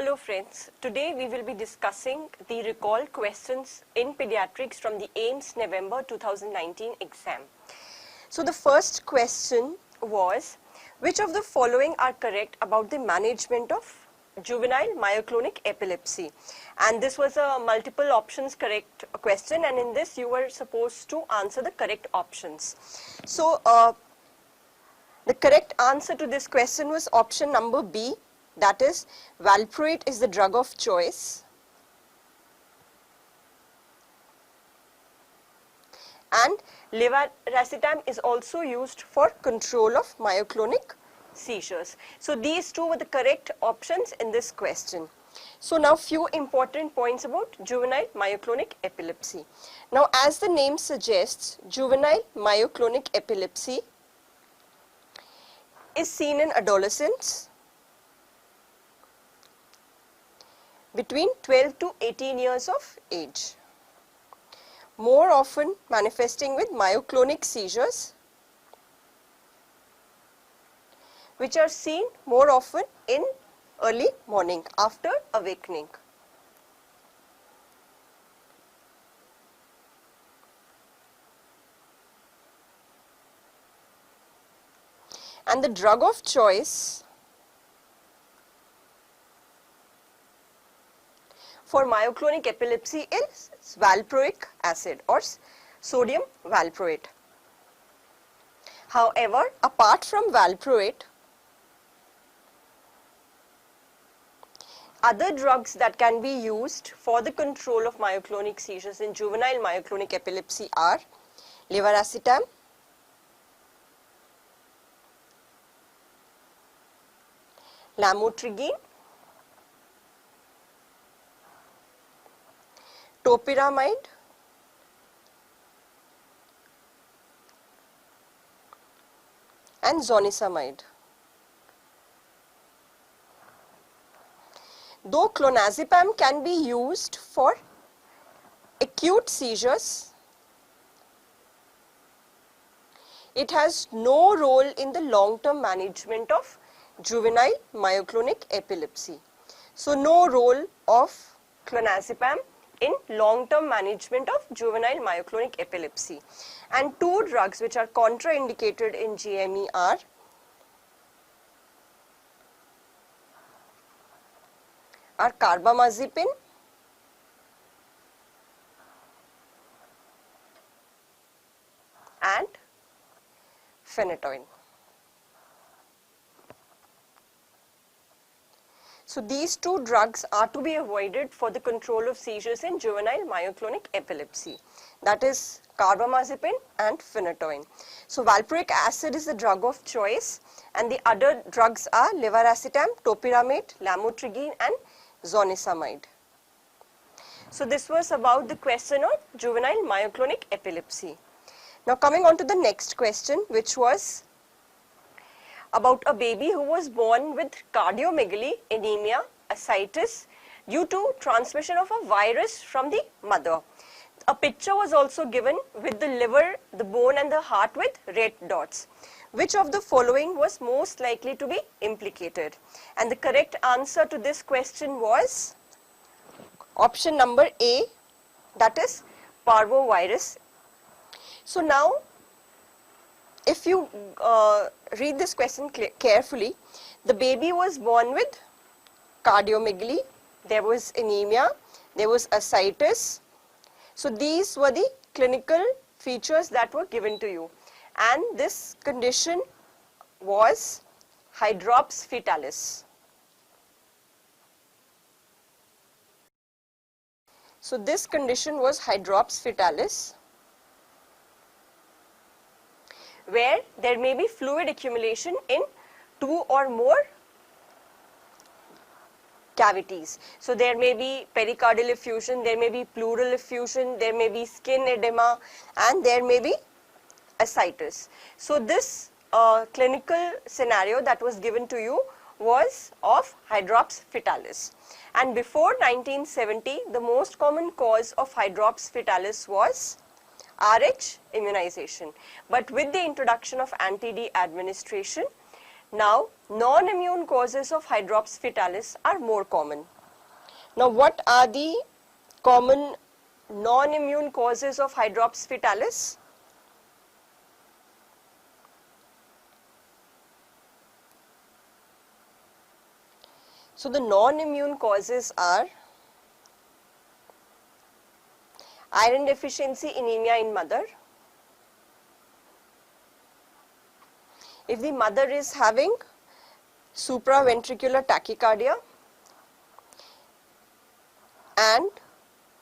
Hello friends, today we will be discussing the recall questions in pediatrics from the AIIMS November 2019 exam. So the first question was, which of the following are correct about the management of juvenile myoclonic epilepsy? And this was a multiple options correct question, and in this you were supposed to answer the correct options. So the correct answer to this question was option number B. That is, valproate is the drug of choice, and levetiracetam is also used for control of myoclonic seizures. So these two were the correct options in this question. So now few important points about juvenile myoclonic epilepsy. Now as the name suggests, juvenile myoclonic epilepsy is seen in adolescents between 12 to 18 years of age, more often manifesting with myoclonic seizures, which are seen more often in early morning after awakening. And the drug of choice for myoclonic epilepsy is valproic acid or sodium valproate. However, apart from valproate, other drugs that can be used for the control of myoclonic seizures in juvenile myoclonic epilepsy are levetiracetam, lamotrigine, topiramide, and zonisamide. Though clonazepam can be used for acute seizures, it has no role in the long-term management of juvenile myoclonic epilepsy. So no role of clonazepam in long-term management of juvenile myoclonic epilepsy. And two drugs which are contraindicated in JME are carbamazepine and phenytoin. So these two drugs are to be avoided for the control of seizures in juvenile myoclonic epilepsy. That is carbamazepine and phenytoin. So valproic acid is the drug of choice, and the other drugs are levetiracetam, topiramate, lamotrigine, and zonisamide. So this was about the question on juvenile myoclonic epilepsy. Now coming on to the next question, which was about a baby who was born with cardiomegaly, anemia, ascites due to transmission of a virus from the mother. A picture was also given with the liver, the bone and the heart with red dots. Which of the following was most likely to be implicated? And the correct answer to this question was option number A, that is parvovirus. So now if you read this question carefully, the baby was born with cardiomegaly, there was anemia, there was ascites. So these were the clinical features that were given to you, and this condition was hydrops fetalis. So this condition was hydrops fetalis, where there may be fluid accumulation in two or more cavities. So there may be pericardial effusion, there may be pleural effusion, there may be skin edema, and there may be ascites. So this clinical scenario that was given to you was of hydrops fetalis. And before 1970, the most common cause of hydrops fetalis was RH immunization. But with the introduction of anti-D administration, now non-immune causes of hydrops fetalis are more common. Now, what are the common non-immune causes of hydrops fetalis? So, the non-immune causes are iron deficiency anemia in mother. If the mother is having supraventricular tachycardia, and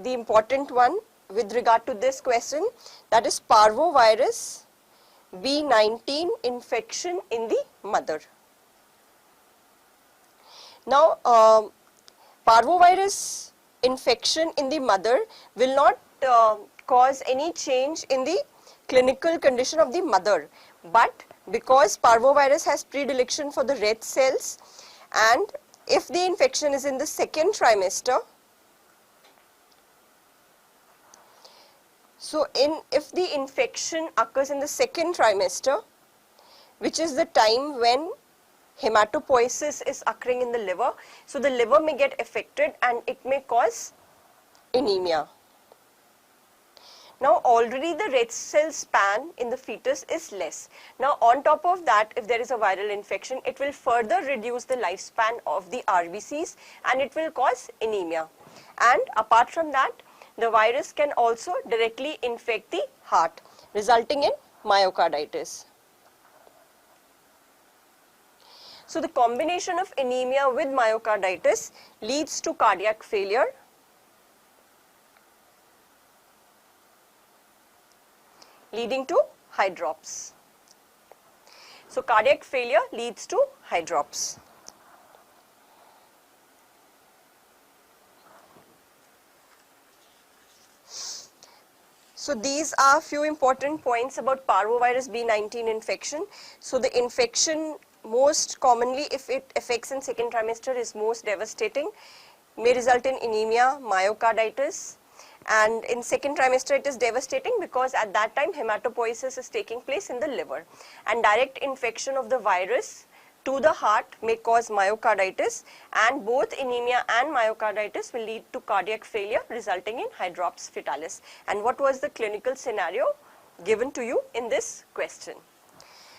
the important one with regard to this question, that is parvovirus B19 infection in the mother. Now, parvovirus infection in the mother will not cause any change in the clinical condition of the mother, but because parvovirus has predilection for the red cells, and if the infection is in the second trimester, so if the infection occurs in the second trimester, which is the time when hematopoiesis is occurring in the liver, so the liver may get affected and it may cause anemia. Now, already the red cell span in the fetus is less. Now, on top of that, if there is a viral infection, it will further reduce the lifespan of the RBCs and it will cause anemia. And apart from that, the virus can also directly infect the heart, resulting in myocarditis. So, the combination of anemia with myocarditis leads to cardiac failure, leading to hydrops. So, cardiac failure leads to hydrops. So, these are few important points about parvovirus B19 infection. So, the infection most commonly, if it affects in second trimester, is most devastating, may result in anemia, myocarditis, and in second trimester it is devastating because at that time hematopoiesis is taking place in the liver, and direct infection of the virus to the heart may cause myocarditis, and both anemia and myocarditis will lead to cardiac failure resulting in hydrops fetalis. And what was the clinical scenario given to you in this question?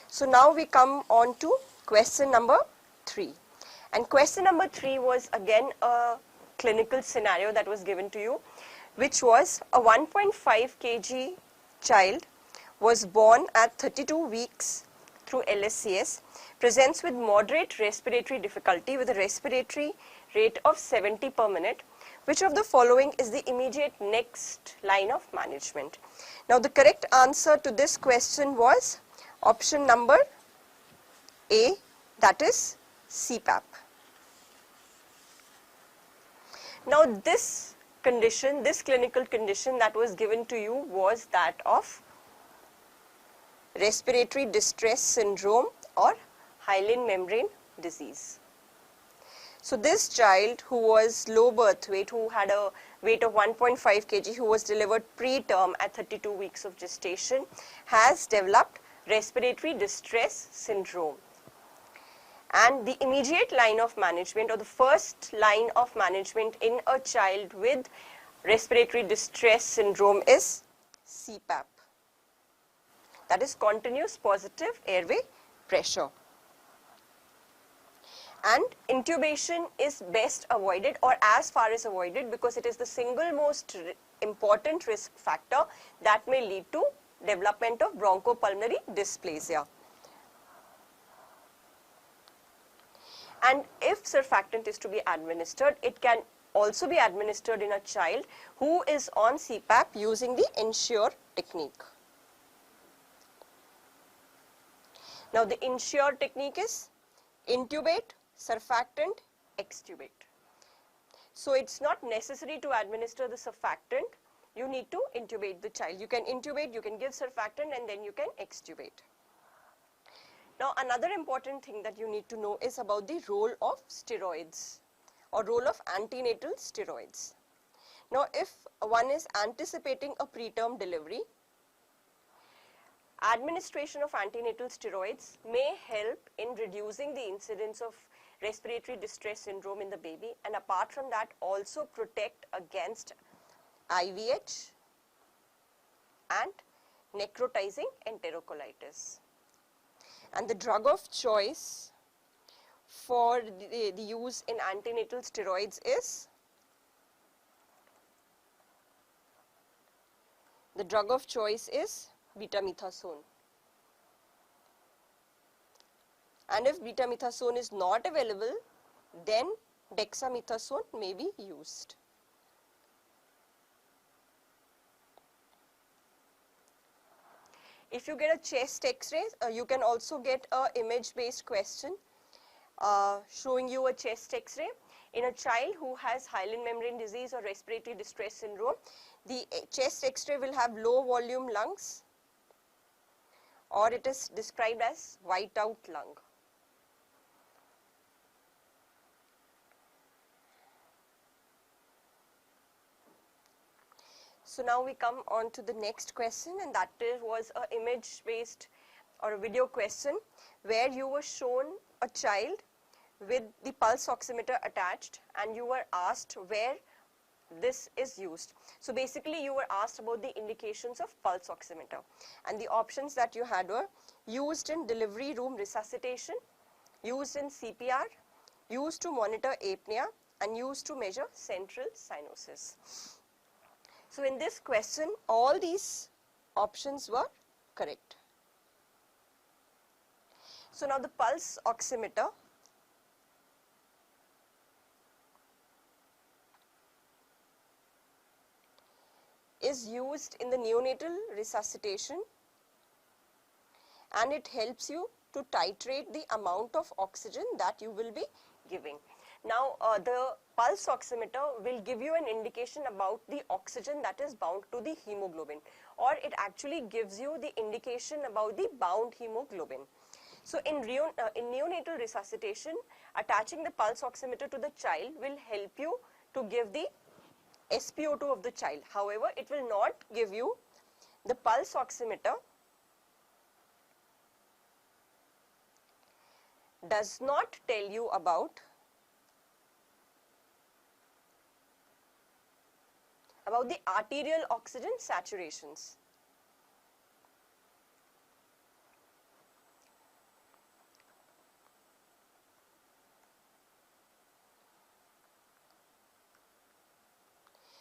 So, now we come on to question number 3, and question number 3 was again a clinical scenario that was given to you, which was a 1.5 kg child was born at 32 weeks through LSCS, presents with moderate respiratory difficulty with a respiratory rate of 70 per minute. Which of the following is the immediate next line of management? Now, the correct answer to this question was option number A, that is CPAP. Now, this condition, this clinical condition that was given to you was that of respiratory distress syndrome or hyaline membrane disease. So, this child who was low birth weight, who had a weight of 1.5 kg, who was delivered preterm at 32 weeks of gestation, has developed respiratory distress syndrome. And the immediate line of management, or the first line of management in a child with respiratory distress syndrome, is CPAP. That is continuous positive airway pressure. And intubation is best avoided, or as far as avoided, because it is the single most important risk factor that may lead to development of bronchopulmonary dysplasia. And if surfactant is to be administered, it can also be administered in a child who is on CPAP using the ensure technique. Now, the ensure technique is intubate, surfactant, extubate. So, it's not necessary to administer the surfactant, you need to intubate the child. You can intubate, you can give surfactant, and then you can extubate. Now, another important thing that you need to know is about the role of steroids or role of antenatal steroids. Now, if one is anticipating a preterm delivery, administration of antenatal steroids may help in reducing the incidence of respiratory distress syndrome in the baby, and apart from that also protect against IVH and necrotizing enterocolitis. And the drug of choice for the use in antenatal steroids is betamethasone. And if betamethasone is not available, then dexamethasone may be used. If you get a chest x-ray, you can also get a image based question showing you a chest x-ray. In a child who has hyaline membrane disease or respiratory distress syndrome, the chest x-ray will have low volume lungs, or it is described as whiteout lung. So now we come on to the next question, and that was an image based or a video question where you were shown a child with the pulse oximeter attached and you were asked where this is used. So basically you were asked about the indications of pulse oximeter, and the options that you had were used in delivery room resuscitation, used in CPR, used to monitor apnea, and used to measure central cyanosis. So in this question, all these options were correct. So now the pulse oximeter is used in the neonatal resuscitation, and it helps you to titrate the amount of oxygen that you will be giving. Now the pulse oximeter will give you an indication about the oxygen that is bound to the hemoglobin, or it actually gives you the indication about the bound hemoglobin. So in neonatal resuscitation, attaching the pulse oximeter to the child will help you to give the SpO2 of the child. However, it will not give you the pulse oximeter does not tell you about the arterial oxygen saturations.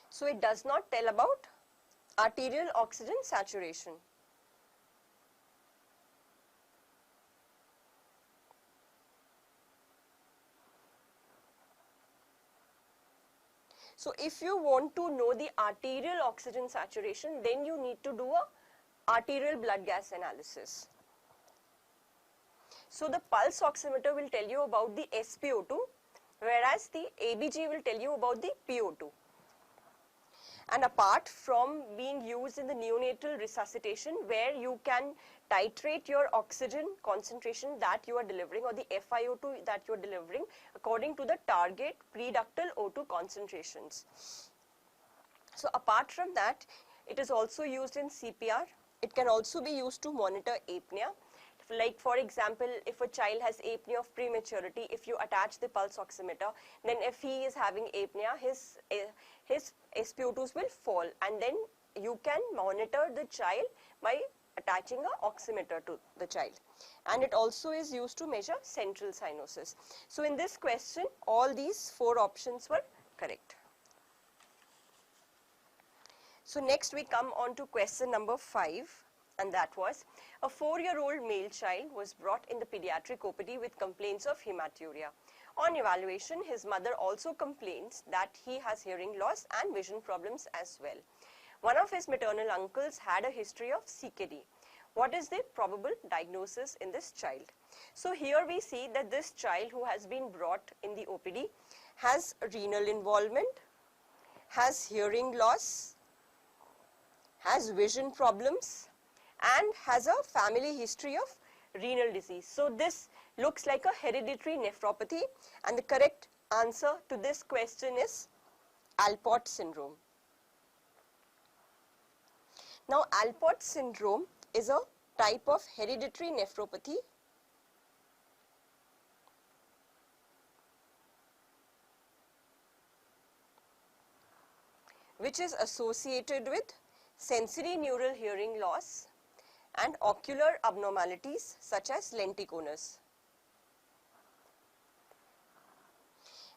So it does not tell about arterial oxygen saturation. So if you want to know the arterial oxygen saturation, then you need to do a arterial blood gas analysis. So the pulse oximeter will tell you about the SpO2, whereas the ABG will tell you about the PO2. And apart from being used in the neonatal resuscitation, where you can titrate your oxygen concentration that you are delivering, or the FiO2 that you are delivering, according to the target preductal O2 concentrations. So apart from that, it is also used in CPR. It can also be used to monitor apnea. Like for example, if a child has apnea of prematurity, if you attach the pulse oximeter, then if he is having apnea, his SpO2s will fall, and then you can monitor the child by attaching an oximeter to the child. And it also is used to measure central cyanosis. So in this question, all these four options were correct. So next we come on to question number 5. And that was, a 4-year-old male child was brought in the pediatric OPD with complaints of hematuria. On evaluation, his mother also complains that he has hearing loss and vision problems as well. One of his maternal uncles had a history of CKD. What is the probable diagnosis in this child? So here we see that this child who has been brought in the OPD has renal involvement, has hearing loss, has vision problems, and has a family history of renal disease. So this looks like a hereditary nephropathy, and the correct answer to this question is Alport syndrome. Now Alport syndrome is a type of hereditary nephropathy which is associated with sensory neural hearing loss and ocular abnormalities such as lenticonus.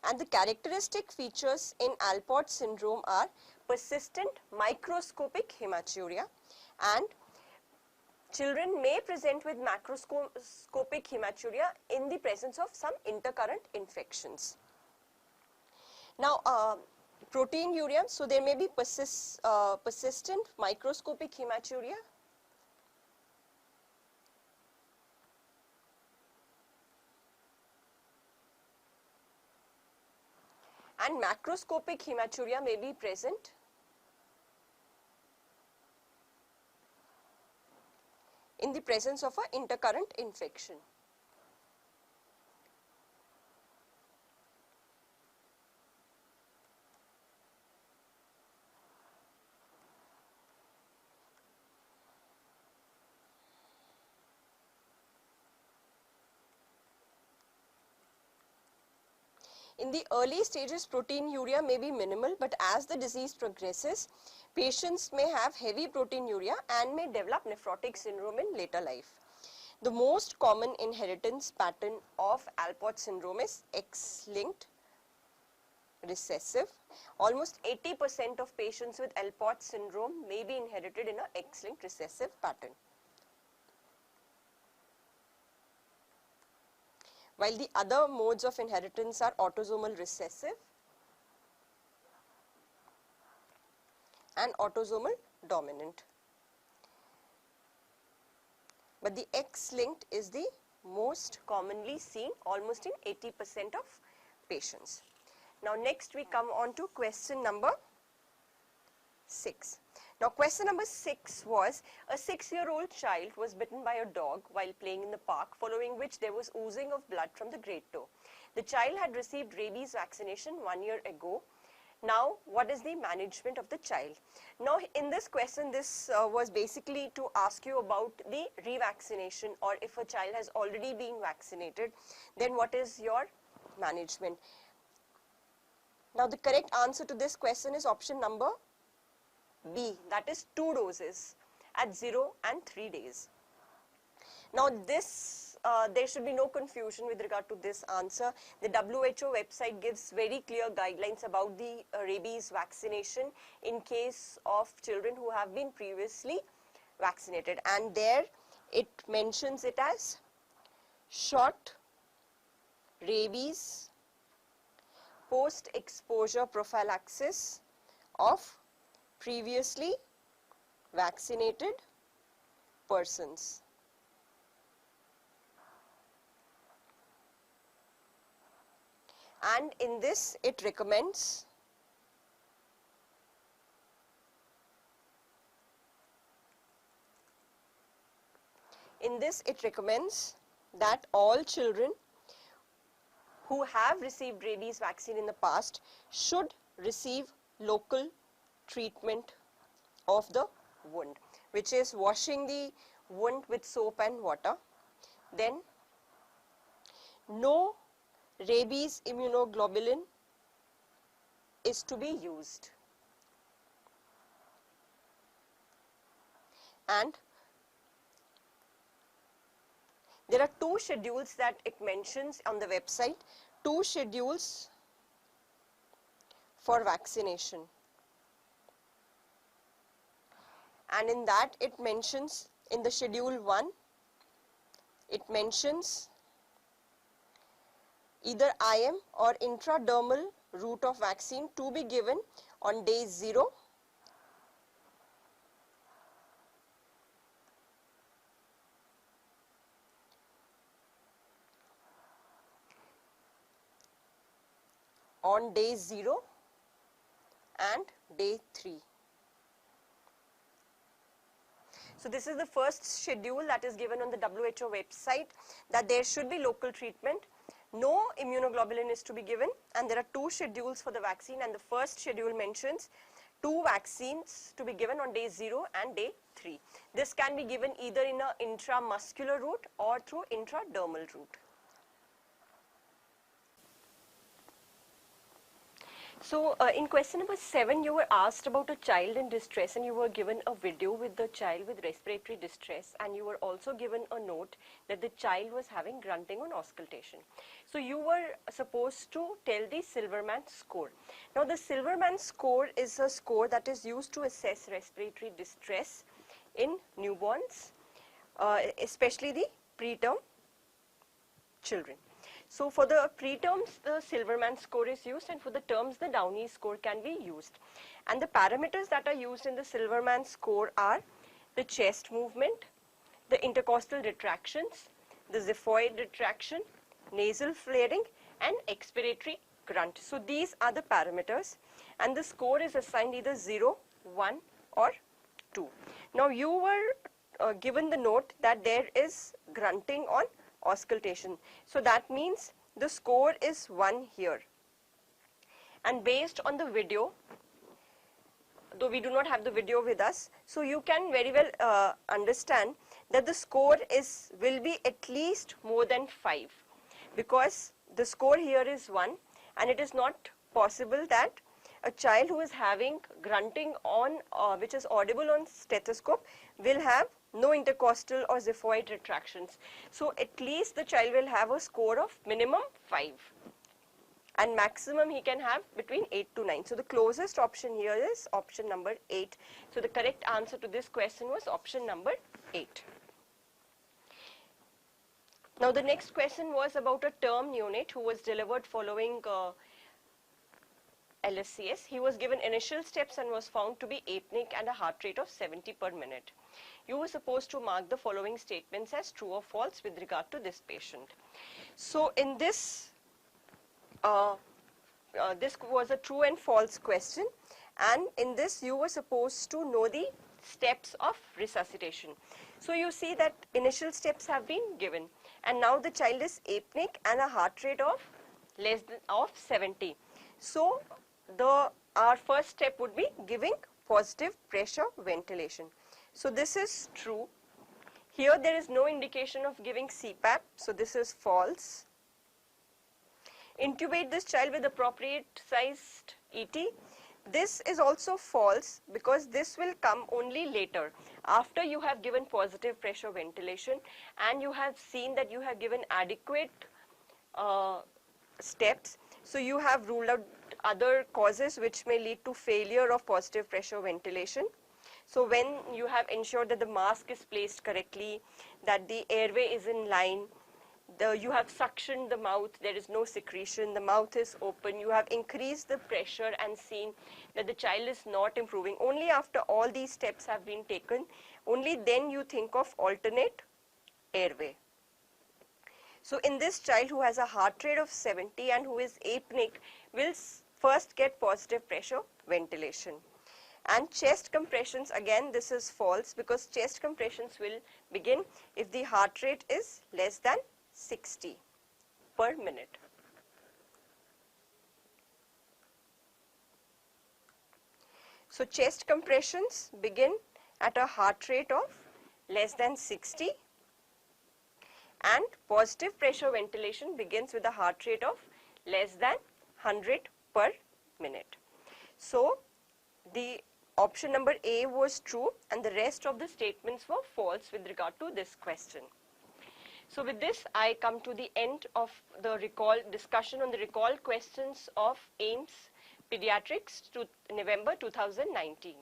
And the characteristic features in Alport syndrome are persistent microscopic hematuria, and children may present with macroscopic hematuria in the presence of some intercurrent infections. Now, proteinuria, so there may be persistent microscopic hematuria, and macroscopic hematuria may be present in the presence of an intercurrent infection. In the early stages, proteinuria may be minimal, but as the disease progresses, patients may have heavy proteinuria and may develop nephrotic syndrome in later life. The most common inheritance pattern of Alport syndrome is X-linked recessive. Almost 80% of patients with Alport syndrome may be inherited in an X-linked recessive pattern. While the other modes of inheritance are autosomal recessive and autosomal dominant. But the X-linked is the most commonly seen, almost in 80% of patients. Now next we come on to question number 6. Now question number 6 was, a 6-year-old child was bitten by a dog while playing in the park, following which there was oozing of blood from the great toe. The child had received rabies vaccination 1 year ago. Now what is the management of the child? Now in this question, this was basically to ask you about the revaccination, or if a child has already been vaccinated, then what is your management? Now the correct answer to this question is option number B, that is 2 doses at 0 and 3 days. Now this, there should be no confusion with regard to this answer. The WHO website gives very clear guidelines about the rabies vaccination in case of children who have been previously vaccinated, and there it mentions it as short rabies post-exposure prophylaxis of previously vaccinated persons. And in this it recommends that all children who have received rabies vaccine in the past should receive local treatment of the wound, which is washing the wound with soap and water. Then no rabies immunoglobulin is to be used, and there are 2 schedules that it mentions on the website, 2 schedules for vaccination. And in that it mentions, in the schedule 1, it mentions either IM or intradermal route of vaccine to be given on day 0, on day 0 and day 3. So this is the first schedule that is given on the WHO website, that there should be local treatment, no immunoglobulin is to be given, and there are 2 schedules for the vaccine, and the first schedule mentions 2 vaccines to be given on day 0 and day 3. This can be given either in an intramuscular route or through intradermal route. So in question number 7, you were asked about a child in distress and you were given a video with the child with respiratory distress, and you were also given a note that the child was having grunting on auscultation. So you were supposed to tell the Silverman score. Now the Silverman score is a score that is used to assess respiratory distress in newborns, especially the preterm children. So for the preterms, the Silverman score is used, and for the terms, the Downey score can be used. And the parameters that are used in the Silverman score are the chest movement, the intercostal retractions, the xiphoid retraction, nasal flaring, and expiratory grunt. So these are the parameters, and the score is assigned either 0, 1, or 2. Now you were given the note that there is grunting on auscultation. So that means the score is 1 here. And based on the video, though we do not have the video with us, so you can very well understand that the score will be at least more than 5, because the score here is 1, and it is not possible that a child who is having grunting on which is audible on stethoscope will have no intercostal or xiphoid retractions. So at least the child will have a score of minimum 5, and maximum he can have between 8 to 9. So the closest option here is option number 8. So the correct answer to this question was option number 8. Now the next question was about a term neonate who was delivered following LSCS. He was given initial steps and was found to be apneic and a heart rate of 70 per minute. You were supposed to mark the following statements as true or false with regard to this patient. So in this, this was a true and false question, and in this you were supposed to know the steps of resuscitation. So you see that initial steps have been given, and now the child is apneic and a heart rate of less than 70. So our first step would be giving positive pressure ventilation. So this is true. Here there is no indication of giving CPAP, so this is false. Intubate this child with appropriate sized ET. This is also false, because this will come only later, after you have given positive pressure ventilation and you have seen that you have given adequate steps. So you have ruled out other causes which may lead to failure of positive pressure ventilation. So when you have ensured that the mask is placed correctly, that the airway is in line, you have suctioned the mouth, there is no secretion, the mouth is open, you have increased the pressure and seen that the child is not improving. Only after all these steps have been taken, only then you think of alternate airway. So in this child who has a heart rate of 70 and who is apneic, will first get positive pressure ventilation. And chest compressions, again this is false, because chest compressions will begin if the heart rate is less than 60 per minute. So chest compressions begin at a heart rate of less than 60, and positive pressure ventilation begins with a heart rate of less than 100 per minute. So the option number A was true and the rest of the statements were false with regard to this question. So with this, I come to the end of the discussion on the recall questions of AIIMS Pediatrics to November 2019.